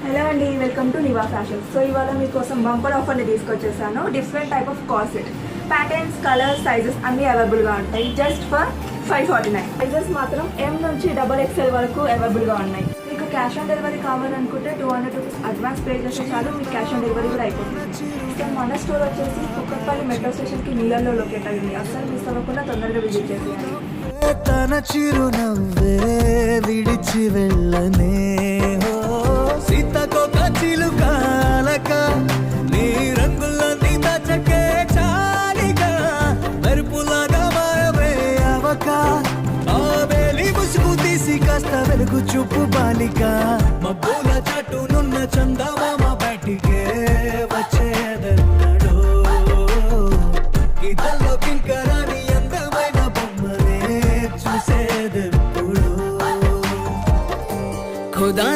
Hello అండి, welcome to Niva fashion. So ఇవాళ మీకోసం బంపర్ ఆఫర్ని తీసుకొచ్చేసాను. Different type of cost set, patterns, colours, sizes అన్నీ అవైలబుల్గా ఉంటాయి. Just for 549. సైజెస్ మాత్రం M నుంచి XXL వరకు అవైలబుల్గా ఉన్నాయి. మీకు క్యాష్ ఆన్ డెలివరీ కావాలనుకుంటే 200 రూపీస్ అడ్వాన్స్ పే చేస్తే చాలు, మీకు క్యాష్ ఆన్ డెలివరీ కూడా అయిపోతుంది. సో మన స్టోర్ వచ్చేసి కుక్కట్పల్లి మెట్రో స్టేషన్కి నీళ్ళల్లో లొకేట్ అయ్యింది. అస్సలు మిస్ అవ్వకుండా తొందరగా విజిట్ చేసేయాలి. తన చిరునవ్వే విడిచి వెళ్ళనే సీతకొక చిలుకాలక నీ రంగులన్నీ దచకే చాలిక మెరుపులాగా మాయమే అవక ఆ వేలి ముసుగు తీసి కాస్త వెలుగు చూపు బాలిక మబ్బుల చాటునున్న చందమామ బయటికే వచ్చేదన్నాడు ఇదల్లో కింకరాని అందమైన బొమ్మనే చూసేదెప్పుడు ఖుదా